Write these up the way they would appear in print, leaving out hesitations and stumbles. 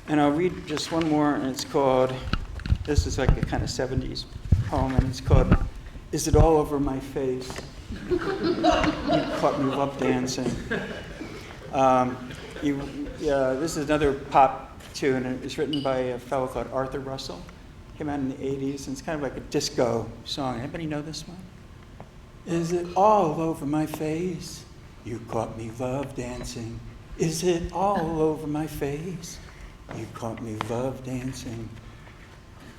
And I'll read just one more, and it's called, this is like a kind of 70s poem, and it's called, Is It All Over My Face? You caught me love dancing. This is another pop tune, and it was written by a fellow called Arthur Russell. Came out in the 80s, and it's kind of like a disco song. Anybody know this one? Is it all over my face? You caught me love dancing. Is it all over my face? You caught me love dancing.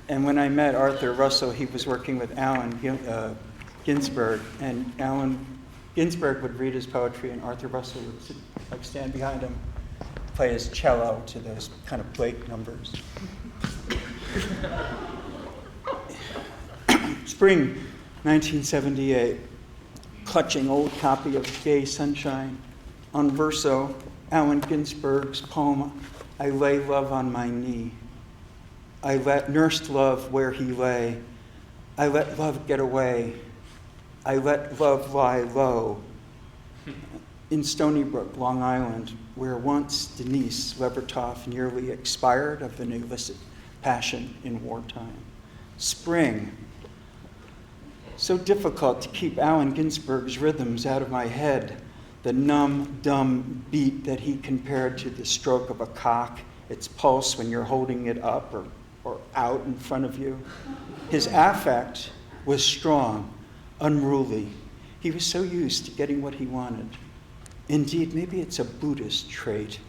And when I met Arthur Russell, he was working with Allen Ginsberg, and Allen Ginsberg would read his poetry, and Arthur Russell would stand behind him, play his cello to those kind of Blake numbers. Spring 1978, clutching old copy of Gay Sunshine. On verso, Allen Ginsberg's poem, I lay love on my knee. I nursed love where he lay. I let love get away. I let love lie low. In Stony Brook, Long Island, where once Denise Levertov nearly expired of an illicit passion in wartime. Spring. So difficult to keep Allen Ginsberg's rhythms out of my head. The numb, dumb beat that he compared to the stroke of a cock, its pulse when you're holding it up or out in front of you. His affect was strong, unruly. He was so used to getting what he wanted. Indeed, maybe it's a Buddhist trait.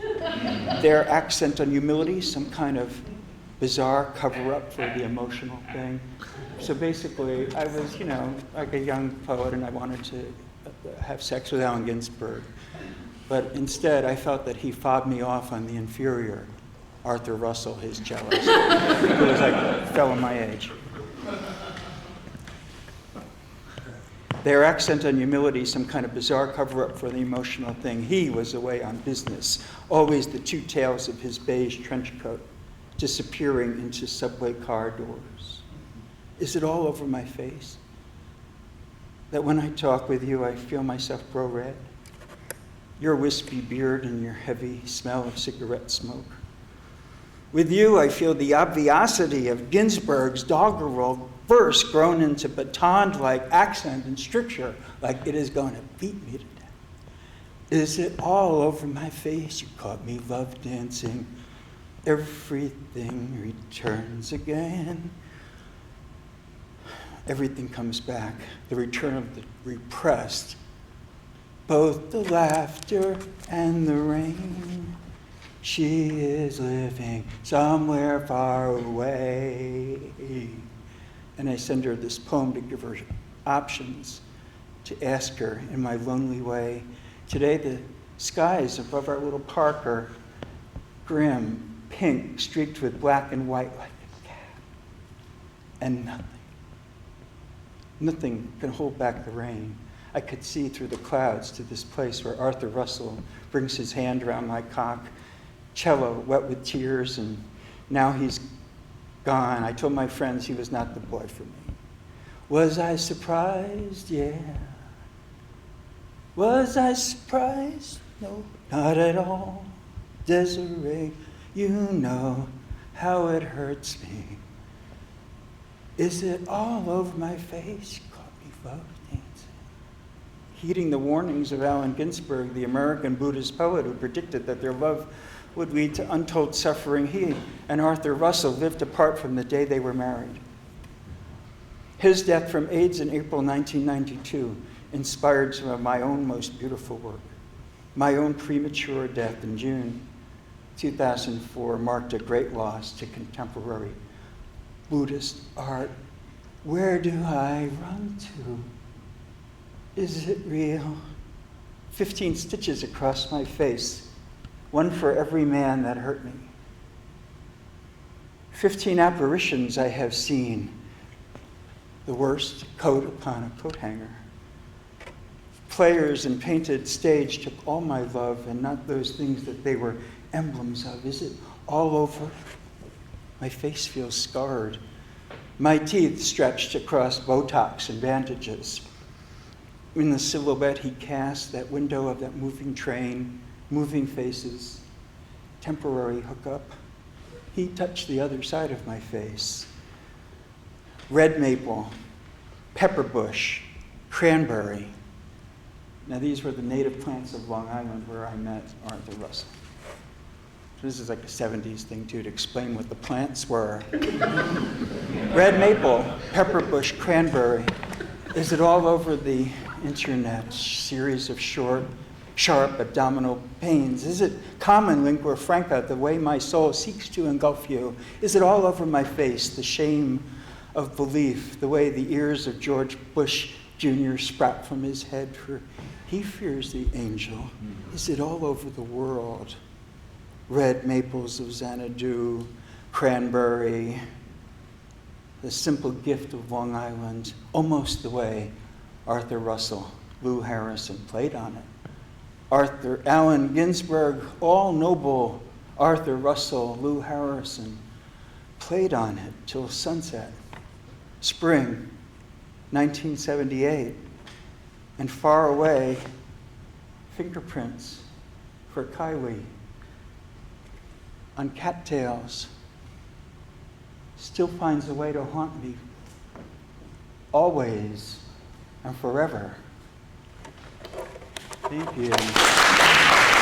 Their accent on humility, some kind of bizarre cover-up for the emotional thing. So basically, I was, like a young poet, and I wanted to have sex with Allen Ginsberg. But instead, I felt that he fobbed me off on the inferior Arthur Russell, his cellist, who was like fellow my age. Their accent on humility, some kind of bizarre cover-up for the emotional thing. He was away on business, always the two tails of his beige trench coat, disappearing into subway car doors. Is it all over my face? That when I talk with you, I feel myself grow red? Your wispy beard and your heavy smell of cigarette smoke. With you, I feel the obviosity of Ginsberg's doggerel verse grown into baton-like accent and stricture, like it is going to beat me to death. Is it all over my face? You caught me love dancing. Everything returns again. Everything comes back. The return of the repressed. Both the laughter and the rain. She is living somewhere far away. And I send her this poem to give her options, to ask her in my lonely way. Today the skies above our little park are grim, pink, streaked with black and white like a cat. And nothing can hold back the rain. I could see through the clouds to this place where Arthur Russell brings his hand around my cock, cello wet with tears, and now he's gone. I told my friends he was not the boy for me. Was I surprised? Yeah. Was I surprised? No, not at all. Desiree, you know how it hurts me. Is it all over my face? You caught me love dancing. Heeding the warnings of Allen Ginsberg, the American Buddhist poet who predicted that their love would lead to untold suffering, he and Arthur Russell lived apart from the day they were married. His death from AIDS in April 1992 inspired some of my own most beautiful work. My own premature death in June 2004 marked a great loss to contemporary Buddhist art. Where do I run to? Is it real? 15 stitches across my face. One for every man that hurt me. 15 apparitions I have seen. The worst coat upon a coat hanger. Players and painted stage took all my love and not those things that they were emblems of. Is it all over? My face feels scarred. My teeth stretched across Botox and bandages. In the silhouette he cast, that window of that moving train, moving faces, temporary hookup. He touched the other side of my face. Red maple, pepperbush, cranberry. Now these were the native plants of Long Island where I met Arthur Russell. This is like a 70s thing too, to explain what the plants were. Red maple, pepperbush, cranberry. Is it all over the internet? Series of short, sharp abdominal pains. Is it common, lingua franca, the way my soul seeks to engulf you? Is it all over my face, the shame of belief, the way the ears of George Bush Jr. sprout from his head, for he fears the angel? Is it all over the world? Red maples of Xanadu, cranberry, the simple gift of Long Island, almost the way Arthur Russell, Lou Harrison played on it. Allen Ginsberg, all noble Arthur Russell, Lou Harrison played on it till sunset. Spring, 1978, and far away, fingerprints for Kylie on cattails still finds a way to haunt me always and forever. Thank you.